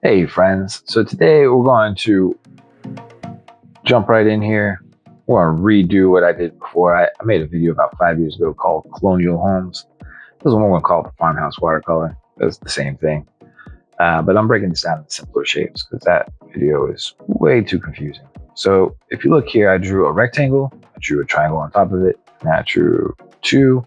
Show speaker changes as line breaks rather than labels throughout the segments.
Hey friends, so today we're going to jump right in here. We're going to redo what I did before. I made a video about 5 years ago called Colonial Homes. This is what we're going to call it the farmhouse watercolor. It's the same thing. But I'm breaking this down into simpler shapes because that video is way too confusing. So if you look here, I drew a rectangle, I drew a triangle on top of it, and I drew two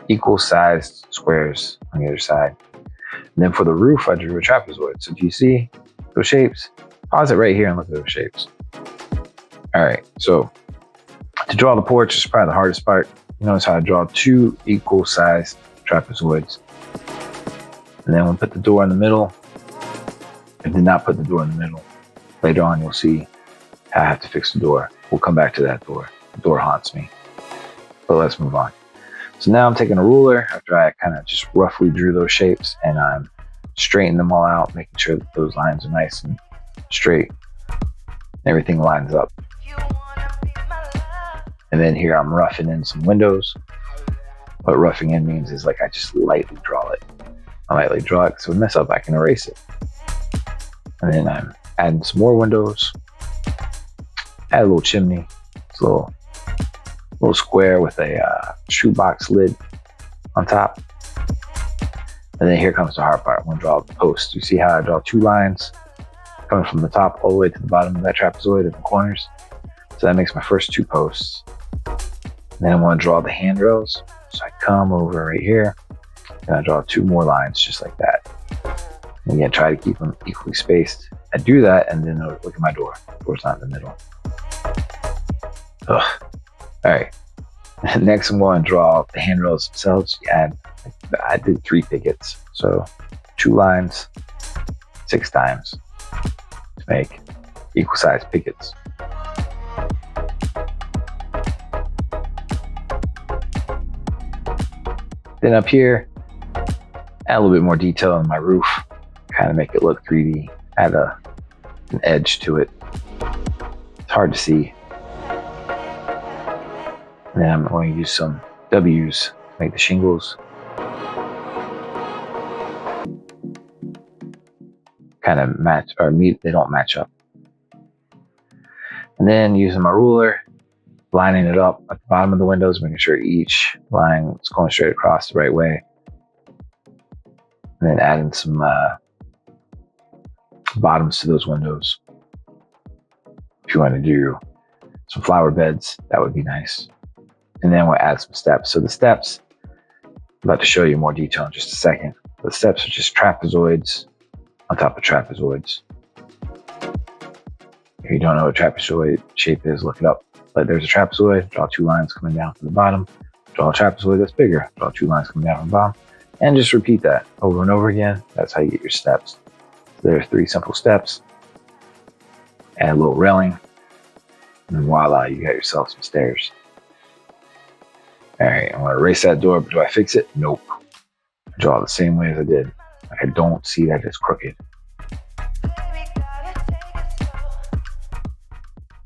equal sized squares on the other side. And then for the roof, I drew a trapezoid. So do you see those shapes? Pause it right here and look at those shapes. All right, so to draw the porch is probably the hardest part. Notice how I draw two equal sized trapezoids. And then we'll put the door in the middle. I did not put the door in the middle. Later on, you'll see how I have to fix the door. We'll come back to that door. The door haunts me. But let's move on. So now I'm taking a ruler after I kind of just roughly drew those shapes, and I'm straightening them all out, making sure that those lines are nice and straight. Everything lines up. And then here I'm roughing in some windows. What roughing in means is like I just lightly draw it. I lightly draw it, so if I mess up, I can erase it. And then I'm adding some more windows. Add a little chimney. It's a little square with a shoebox lid on top. And then here comes the hard part. I'm gonna draw the post. You see how I draw two lines coming from the top all the way to the bottom of that trapezoid at the corners? So that makes my first two posts. And then I wanna draw the handrails. So I come over right here and I draw two more lines just like that. And again, try to keep them equally spaced. I do that and then look at my door. The door's not in the middle. Ugh. All right, next I'm going to draw the handrails themselves. I did 3 pickets, so 2 lines, 6 times to make equal sized pickets. Then up here, add a little bit more detail on my roof, kind of make it look 3D, add an edge to it. It's hard to see. And then I'm going to use some W's to make the shingles. Kind of match, or they don't match up. And then using my ruler, lining it up at the bottom of the windows, making sure each line is going straight across the right way. And then adding some bottoms to those windows. If you want to do some flower beds, that would be nice. And then we'll add some steps. So the steps, I'm about to show you more detail in just a second. The steps are just trapezoids on top of trapezoids. If you don't know what a trapezoid shape is, look it up. But there's a trapezoid, draw 2 lines coming down from the bottom, draw a trapezoid that's bigger, draw 2 lines coming down from the bottom, and just repeat that over and over again. That's how you get your steps. So there's 3 simple steps. Add a little railing, and voila, you got yourself some stairs. All right, I'm gonna erase that door, but do I fix it? Nope. I draw it the same way as I did. Like I don't see that it's crooked.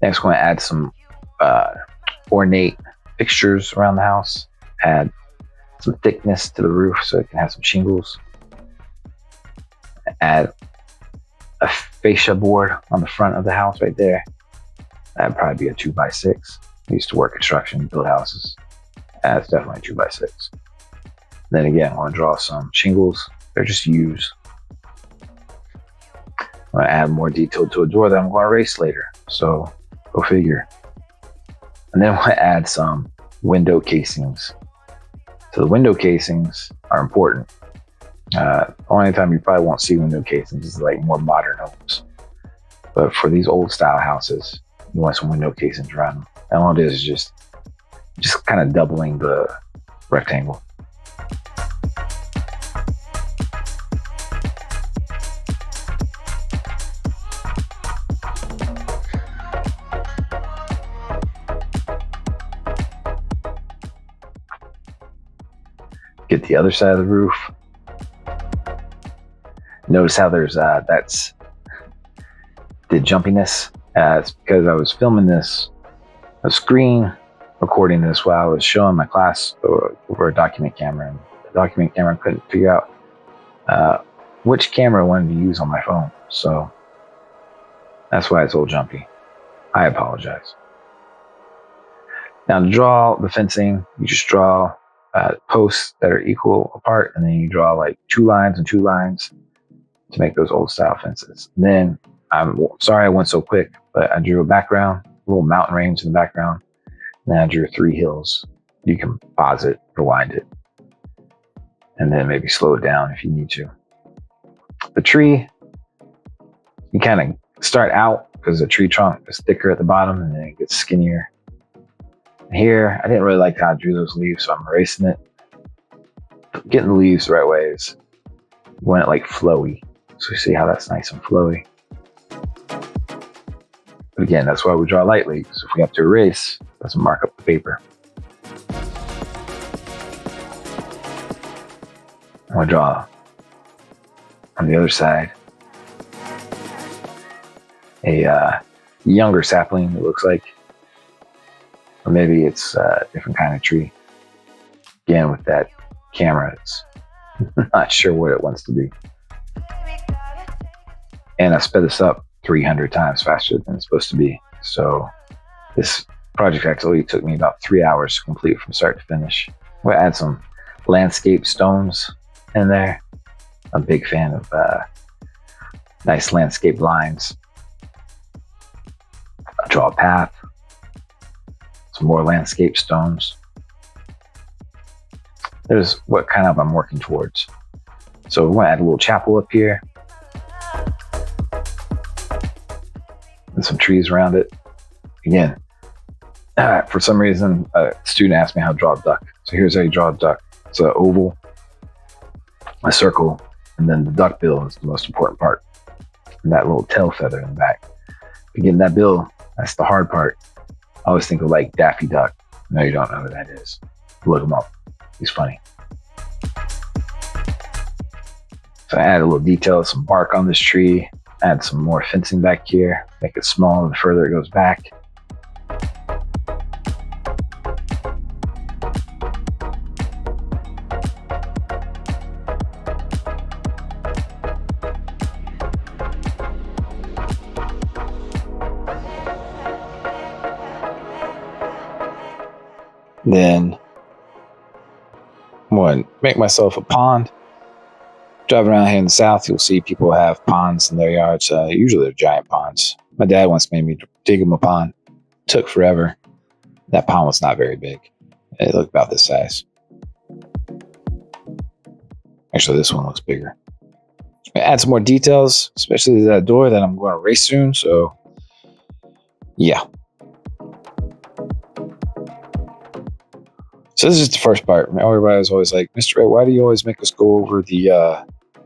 Next, I'm gonna add some ornate fixtures around the house. Add some thickness to the roof so it can have some shingles. Add a fascia board on the front of the house right there. That'd probably be a 2x6. I used to work construction, build houses. That's definitely 2x6. Then again, I want to draw some shingles. They're just U's. I'm going to add more detail to a door that I'm going to erase later. So go figure. And then I want to add some window casings. So the window casings are important. Only time you probably won't see window casings is like more modern homes. But for these old style houses, you want some window casings around them. And all it is just kind of doubling the rectangle. Get the other side of the roof. Notice how there's that's the jumpiness. It's because I was filming this, a screen recording this while I was showing my class over a document camera. And the document camera couldn't figure out which camera I wanted to use on my phone. So that's why it's all jumpy. I apologize. Now to draw the fencing, you just draw posts that are equal apart, and then you draw like 2 lines and 2 lines to make those old style fences. And then I'm sorry I went so quick, but I drew a background, a little mountain range in the background. And then I drew 3 hills. You can pause it, rewind it, and then maybe slow it down if you need to. The tree, you kind of start out because the tree trunk is thicker at the bottom and then it gets skinnier. Here, I didn't really like how I drew those leaves, so I'm erasing it. Getting the leaves the right way is you want it like flowy. So you see how that's nice and flowy. But again, that's why we draw lightly, because if we have to erase, it doesn't mark up the paper. I'm going to draw on the other side a younger sapling, it looks like. Or maybe it's a different kind of tree. Again, with that camera, it's not sure what it wants to be. And I sped this up 300 times faster than it's supposed to be. So this project actually took me about 3 hours to complete from start to finish. We'll add some landscape stones in there. I'm a big fan of nice landscape lines. I'll draw a path. Some more landscape stones. There's what kind of I'm working towards. So we're going to add a little chapel up here. And some trees around it. Again, for some reason, a student asked me how to draw a duck. So here's how you draw a duck. It's an oval, a circle, and then the duck bill is the most important part. And that little tail feather in the back. Again, that bill, that's the hard part. I always think of like Daffy Duck. No, you don't know who that is. Look him up. He's funny. So I add a little detail, some bark on this tree, add some more fencing back here, make it small the further it goes back. Then I'm going to make myself a pond. Driving around here in the South, you'll see people have ponds in their yards. Usually they're giant ponds. My dad once made me dig him a pond. Took forever. That pond was not very big. It looked about this size. Actually, this one looks bigger. I'm gonna add some more details, especially to that door that I'm going to erase soon. So, yeah. So this is the first part. Everybody was always like, Mr. Ray, why do you always make us go over the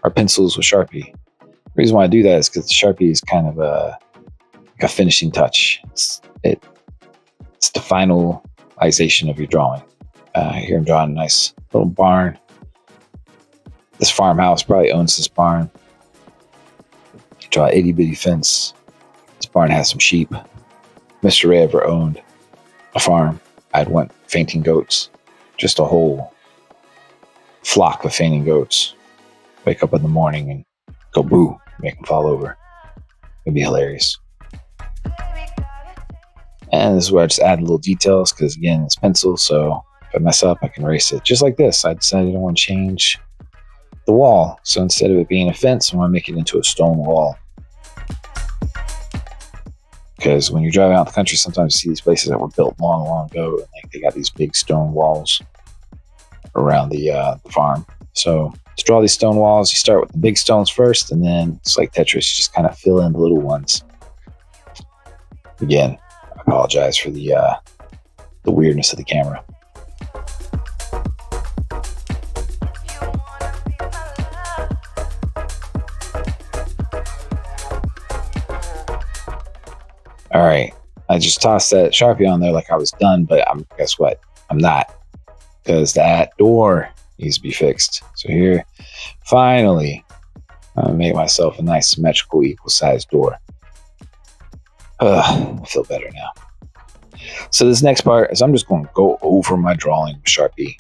our pencils with Sharpie? The reason why I do that is because the Sharpie is kind of like a finishing touch. It's the finalization of your drawing. Here I'm drawing a nice little barn. This farmhouse probably owns this barn. Draw an itty bitty fence. This barn has some sheep. Mr. Ray ever owned a farm. I'd went fainting goats. Just a whole flock of fainting goats. Wake up in the morning and go boo, make them fall over. It'd be hilarious. And this is where I just add little details because, again, it's pencil, so if I mess up, I can erase it. Just like this, I decided I want to change the wall. So instead of it being a fence, I want to make it into a stone wall. Because when you're driving out the country, sometimes you see these places that were built long, long ago, and like they got these big stone walls around the farm. So to draw these stone walls, you start with the big stones first, and then it's like Tetris, you just kind of fill in the little ones. Again, I apologize for the weirdness of the camera. All right, I just tossed that Sharpie on there like I was done, but guess what? I'm not, because that door needs to be fixed. So here, finally, I'm gonna make myself a nice symmetrical, equal-sized door. I feel better now. So this next part is I'm just going to go over my drawing with Sharpie.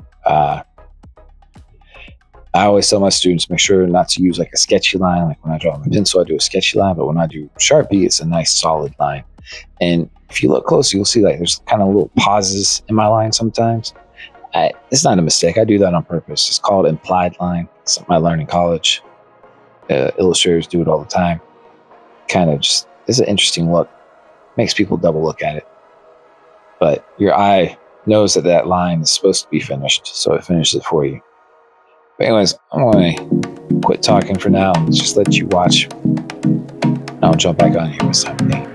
I always tell my students, make sure not to use like a sketchy line. Like when I draw my pencil, I do a sketchy line, but when I do Sharpie, it's a nice solid line. And if you look close, you'll see like there's kind of little pauses in my line sometimes. It's not a mistake. I do that on purpose. It's called implied line. It's something I learned in college. Illustrators do it all the time. Kind of just, it's an interesting look. Makes people double look at it. But your eye knows that that line is supposed to be finished, so it finishes it for you. But anyways, I'm going to quit talking for now and just let you watch. I'll jump back on here with something.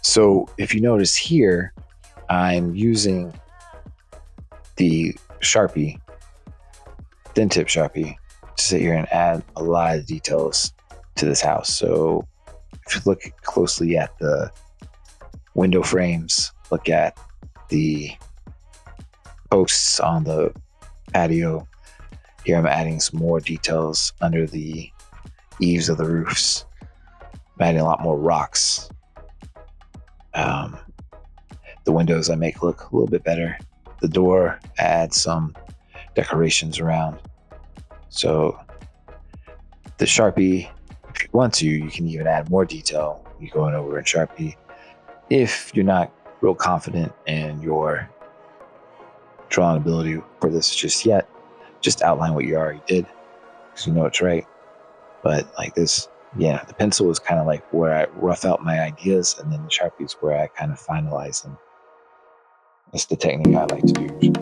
So if you notice here, I'm using the Sharpie, thin tip Sharpie, to sit here and add a lot of details to this house. So if you look closely at the window frames, look at the posts on the patio. Here I'm adding some more details under the eaves of the roofs. I'm adding a lot more rocks. The windows I make look a little bit better. The door, add some decorations around. So the Sharpie, if you want to, you can even add more detail. You go in over in Sharpie. If you're not real confident in your drawing ability for this just yet, just outline what you already did, because you know it's right. But like this, yeah, the pencil is kind of like where I rough out my ideas, and then the Sharpie is where I kind of finalize them. That's the technique I like to use.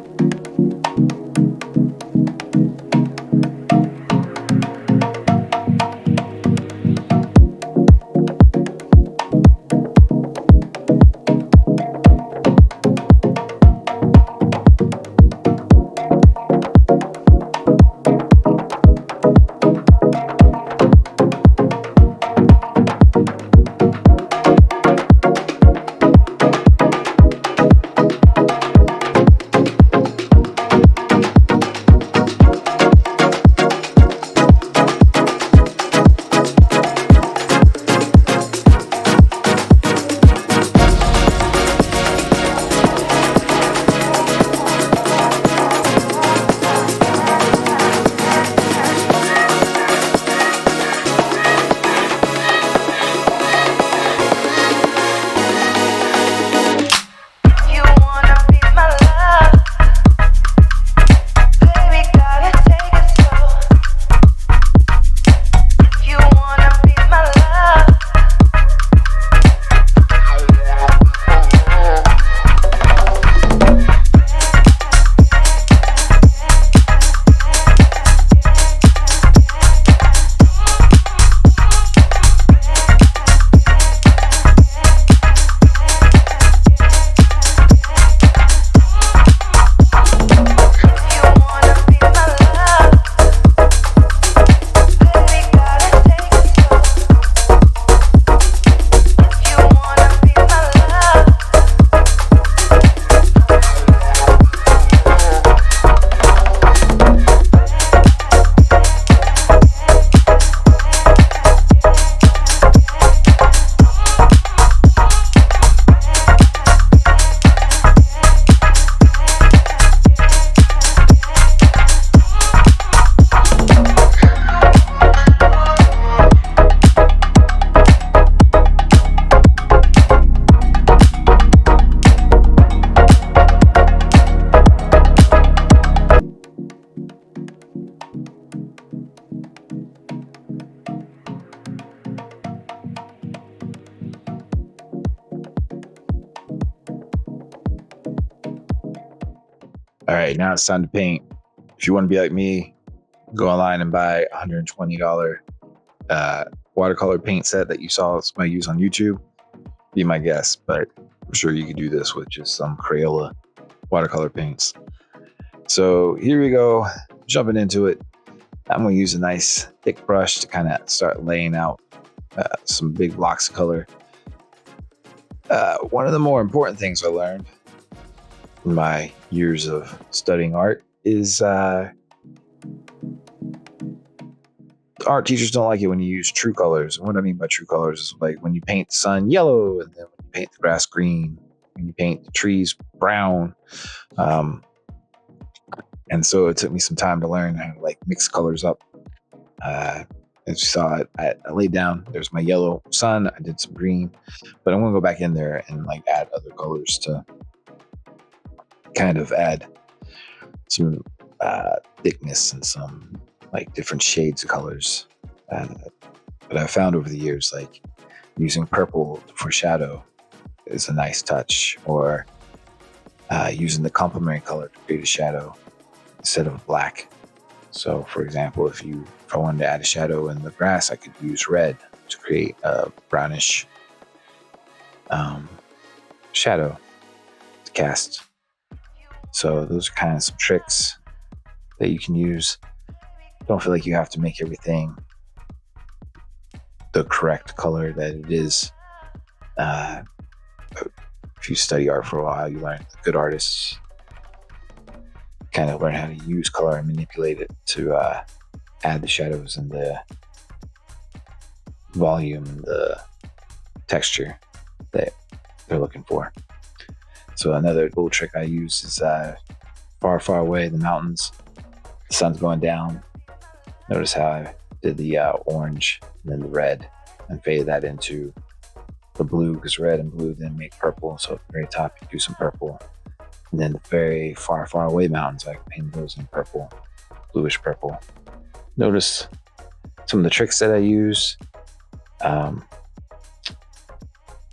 All right, now it's time to paint. If you want to be like me, go online and buy a $120 watercolor paint set that you saw somebody use on YouTube. Be my guest, but I'm sure you could do this with just some Crayola watercolor paints. So here we go, jumping into it. I'm going to use a nice thick brush to kind of start laying out some big blocks of color. One of the more important things I learned in my years of studying art is art teachers don't like it when you use true colors. And what I mean by true colors is like when you paint the sun yellow, and then when you paint the grass green, when you paint the trees brown. And so it took me some time to learn how to like mix colors up. As you saw, I laid down, there's my yellow sun, I did some green, but I'm gonna go back in there and like add other colors to kind of add some thickness and some like different shades of colors. But I've found over the years, like using purple for shadow is a nice touch, or using the complementary color to create a shadow instead of black. So for example, if I wanted to add a shadow in the grass, I could use red to create a brownish shadow to cast. So those are kind of some tricks that you can use. Don't feel like you have to make everything the correct color that it is. If you study art for a while, you learn the good artists kind of learn how to use color and manipulate it to add the shadows and the volume and the texture that they're looking for. So another little trick I use is far, far away, the mountains, the sun's going down. Notice how I did the orange and then the red and faded that into the blue, because red and blue then make purple. So at the very top, you do some purple. And then the very far, far away mountains, I paint those in purple, bluish purple. Notice some of the tricks that I use.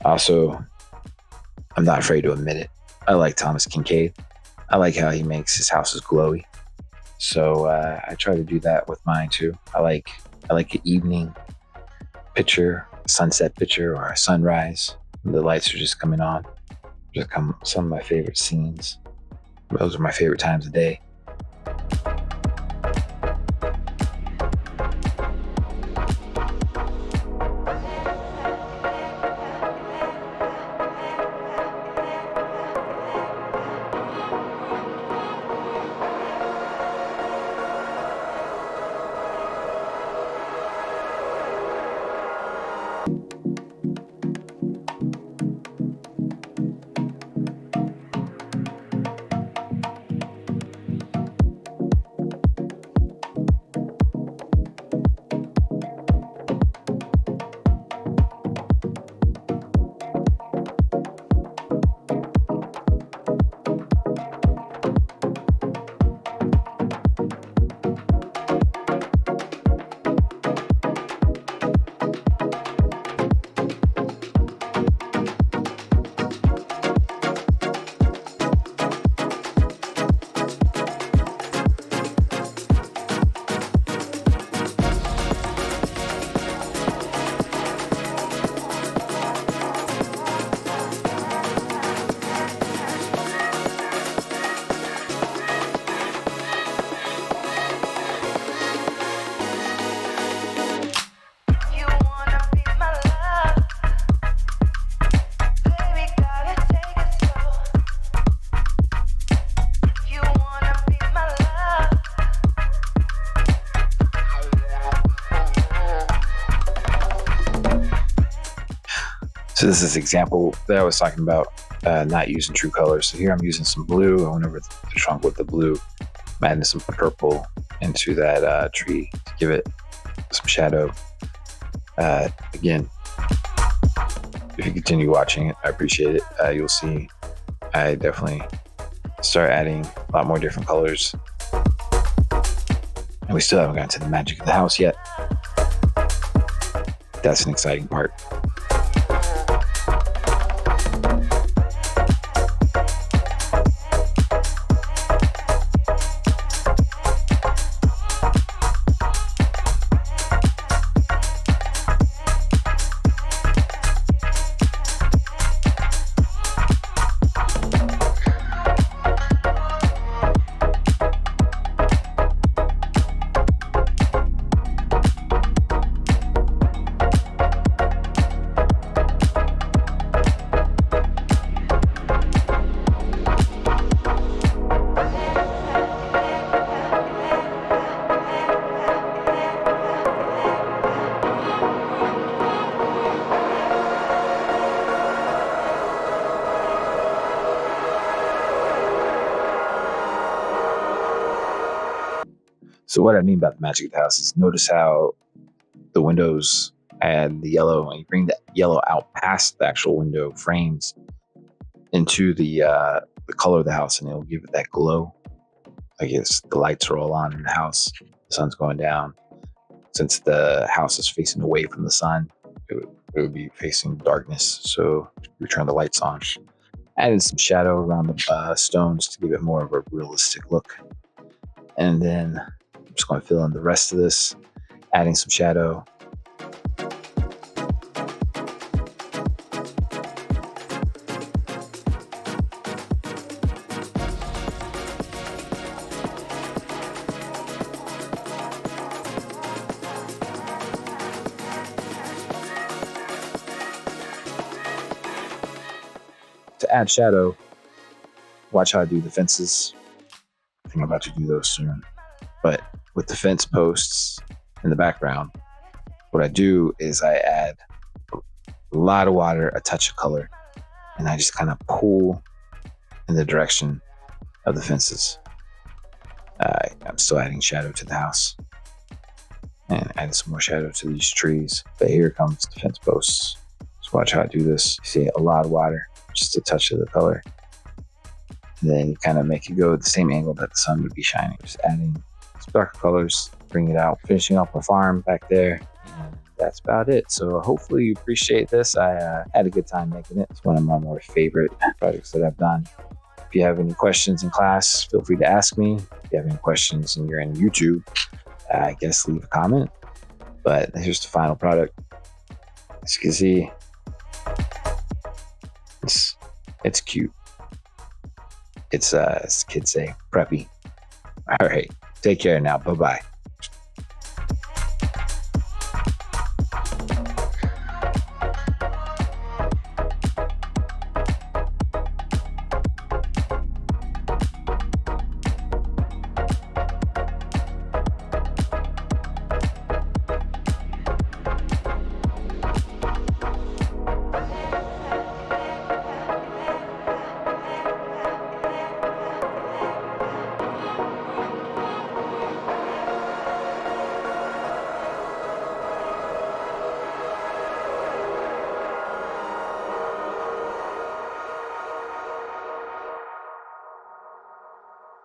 Also, I'm not afraid to admit it, I like Thomas Kinkade. I like how he makes his houses glowy. So I try to do that with mine too. I like an evening picture, a sunset picture, or a sunrise. The lights are just coming on. Just some of my favorite scenes. Those are my favorite times of day. So this is an example that I was talking about, not using true colors. So here I'm using some blue. I went over the trunk with the blue. I'm adding some purple into that tree to give it some shadow. Again, if you continue watching it, I appreciate it. You'll see I definitely start adding a lot more different colors. And we still haven't gotten to the magic of the house yet. That's an exciting part. So what I mean by the magic of the house is notice how the windows add the yellow, and you bring that yellow out past the actual window frames into the color of the house, and it'll give it that glow. I guess the lights are all on in the house. The sun's going down. Since the house is facing away from the sun, it would be facing darkness. So we turn the lights on. Added some shadow around the stones to give it more of a realistic look. And then I'm just going to fill in the rest of this, adding some shadow. To add shadow, watch how I do the fences. I think I'm about to do those soon. But with the fence posts in the background, what I do is I add a lot of water, a touch of color, and I just kind of pull in the direction of the fences. I'm still adding shadow to the house and adding some more shadow to these trees. But here comes the fence posts. So watch how I do this. You see a lot of water, just a touch of the color. And then you kind of make it go at the same angle that the sun would be shining. Just adding some darker colors, bring it out, finishing up our farm back there. And that's about it. So hopefully you appreciate this. I had a good time making it. It's one of my more favorite projects that I've done. If you have any questions in class, feel free to ask me. If you have any questions and you're in YouTube, I guess leave a comment. But here's the final product. As you can see, it's cute. It's as kids say, preppy. All right, take care now. Bye-bye.